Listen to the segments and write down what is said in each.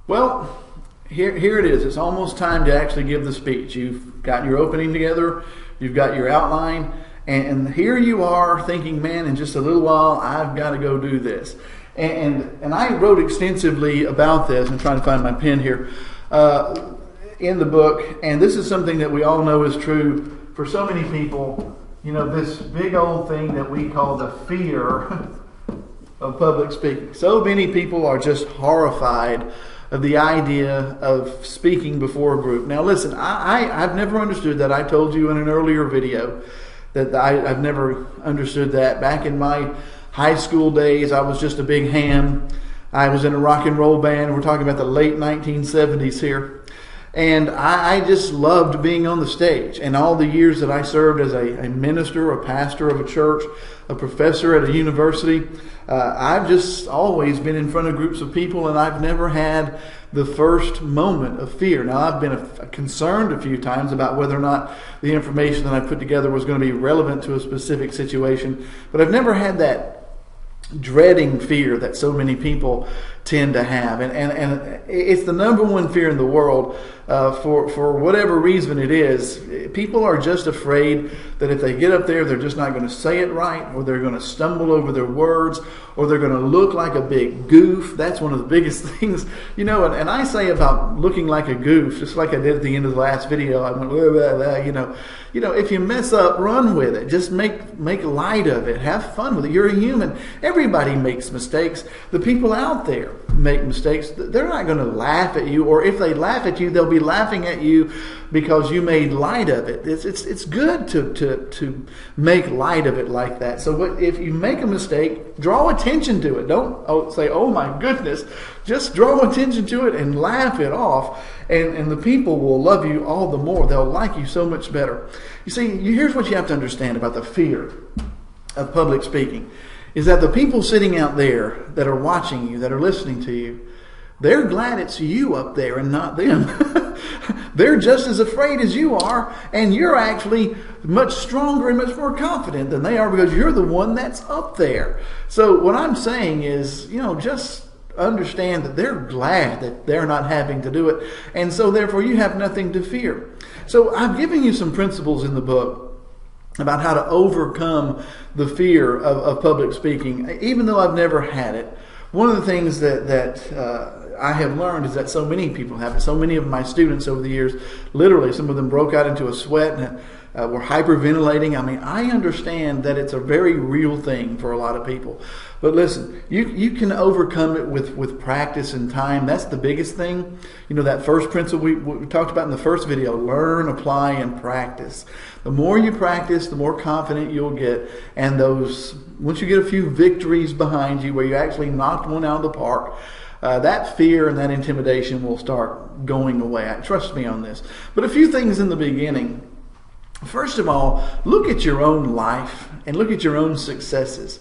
Well, here it is. It's almost time to actually give the speech. You've got your opening together, you've got your outline, and here you are thinking, man, in just a little while, I've got to go do this. And I wrote extensively about this. I'm trying to find my pen here in the book, and this is something that we all know is true for so many people. You know, this big old thing that we call the fear of public speaking. So many people are just horrified of the idea of speaking before a group. Now listen, I've never understood that. I told you in an earlier video that I've never understood that. Back in my high school days, I was just a big ham. I was in a rock and roll band. We're talking about the late 1970s here. And I just loved being on the stage. And all the years that I served as a minister, a pastor of a church, a professor at a university, I've just always been in front of groups of people, and I've never had the first moment of fear. Now, I've been concerned a few times about whether or not the information that I put together was going to be relevant to a specific situation, but I've never had that dreading fear that so many people tend to have, and it's the number one fear in the world. For whatever reason it is, people are just afraid that if they get up there, they're just not going to say it right, or they're going to stumble over their words, or they're going to look like a big goof. That's one of the biggest things, you know. And I say about looking like a goof, just like I did at the end of the last video. I went, blah, blah, blah, you know, if you mess up, run with it. Just make light of it. Have fun with it. You're a human. Everybody makes mistakes. The people out there make mistakes. They're not going to laugh at you, or if they laugh at you, they'll be laughing at you because you made light of it. It's good to make light of it like that. So if you make a mistake, draw attention to it. Don't say, oh my goodness. Just draw attention to it and laugh it off, and the people will love you all the more. They'll like you so much better. You see, here's what you have to understand about the fear of public speaking, is that the people sitting out there that are watching you, that are listening to you, they're glad it's you up there and not them. They're just as afraid as you are, and you're actually much stronger and much more confident than they are because you're the one that's up there. So what I'm saying is, just understand that they're glad that they're not having to do it, and so therefore you have nothing to fear. So I've given you some principles in the book about how to overcome the fear of public speaking, even though I've never had it. One of the things that I have learned is that so many people have it. So many of my students over the years, literally, some of them broke out into a sweat and were hyperventilating. I mean, I understand that it's a very real thing for a lot of people. But listen, you can overcome it with practice and time. That's the biggest thing. That first principle we talked about in the first video, learn, apply, and practice. The more you practice, the more confident you'll get. And once you get a few victories behind you where you actually knocked one out of the park, that fear and that intimidation will start going away. Trust me on this. But a few things in the beginning. First of all, look at your own life and look at your own successes.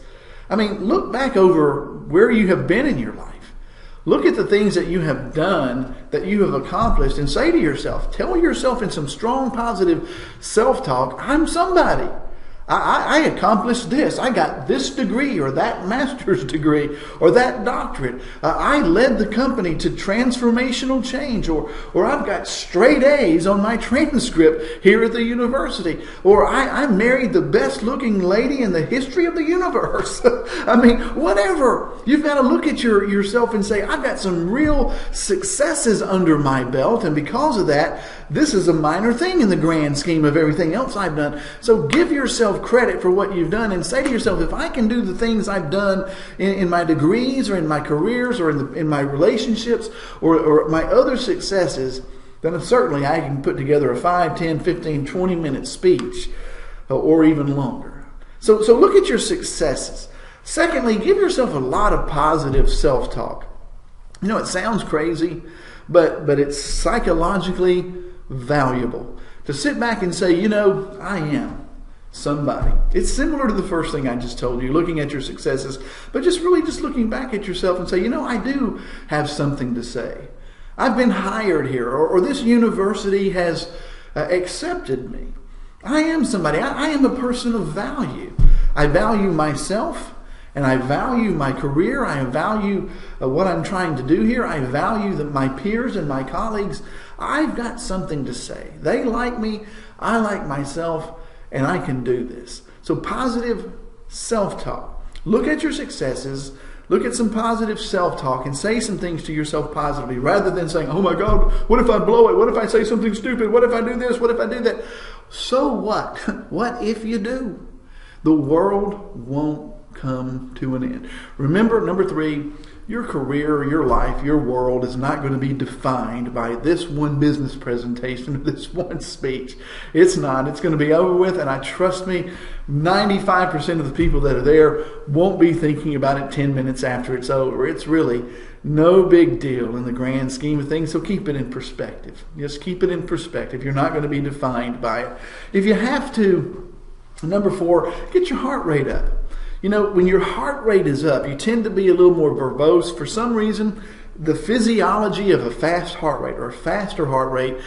I mean, look back over where you have been in your life. Look at the things that you have done, that you have accomplished, and say to yourself, tell yourself in some strong, positive self-talk, I'm somebody. I accomplished this. I got this degree or that master's degree or that doctorate. I led the company to transformational change, or I've got straight A's on my transcript here at the university, or I married the best looking lady in the history of the universe. I mean, whatever. You've got to look at yourself and say, I've got some real successes under my belt, and because of that, this is a minor thing in the grand scheme of everything else I've done. So give yourself credit for what you've done and say to yourself, if I can do the things I've done in my degrees or in my careers or in my relationships or my other successes, then certainly I can put together a 5, 10, 15, 20 minute speech or even longer. So look at your successes. Secondly, give yourself a lot of positive self-talk. It sounds crazy, but it's psychologically valuable to sit back and say, I am somebody. It's similar to the first thing I just told you, looking at your successes, but just looking back at yourself and say, I do have something to say. I've been hired here, or this university has accepted me. I am somebody. I am a person of value. I value myself, And I value my career. I value what I'm trying to do here. I value my peers and my colleagues. I've got something to say. They like me. I like myself. And I can do this. So positive self-talk. Look at your successes. Look at some positive self-talk and say some things to yourself positively rather than saying, oh my God, what if I blow it? What if I say something stupid? What if I do this? What if I do that? So what? What if you do? The world won't come to an end. Remember, number 3, your career, your life, your world is not going to be defined by this one business presentation or this one speech. It's not. It's going to be over with, and I trust me, 95% of the people that are there won't be thinking about it 10 minutes after it's over. It's really no big deal in the grand scheme of things, so keep it in perspective. Just keep it in perspective. You're not going to be defined by it. If you have to, number 4, get your heart rate up. You know, when your heart rate is up, you tend to be a little more verbose. For some reason, the physiology of a fast heart rate or a faster heart rate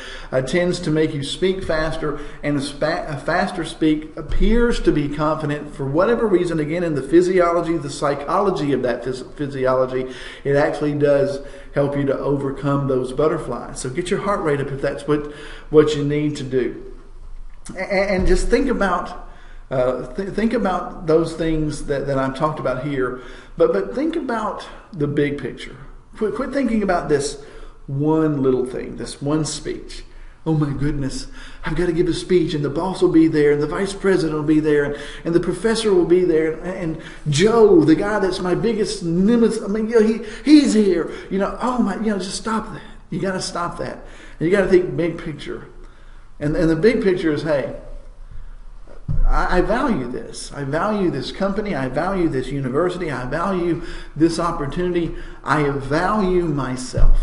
tends to make you speak faster, and a faster speak appears to be confident. For whatever reason, again, in the physiology, the psychology of that physiology, it actually does help you to overcome those butterflies. So get your heart rate up if that's what you need to do. And just think about those things that I've talked about here, but think about the big picture. Quit thinking about this one little thing, this one speech. Oh my goodness, I've got to give a speech, and the boss will be there, and the vice president will be there, and the professor will be there, and Joe, the guy that's my biggest nemesis, he's here. Just stop that. You got to stop that. And you got to think big picture. And the big picture is, hey, I value this. I value this company. I value this university. I value this opportunity. I value myself.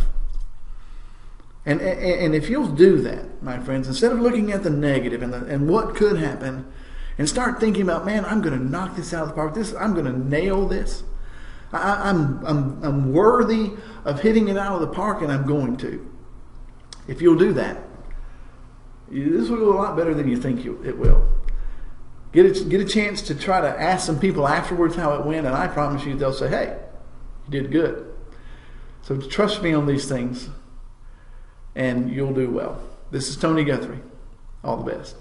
And if you'll do that, my friends, instead of looking at the negative and what could happen, and start thinking about, man, I'm going to knock this out of the park. I'm going to nail this. I'm worthy of hitting it out of the park, and I'm going to. If you'll do that, this will go a lot better than you think it will. Get a chance to try to ask some people afterwards how it went, and I promise you they'll say, hey, you did good. So trust me on these things, and you'll do well. This is Tony Guthrie. All the best.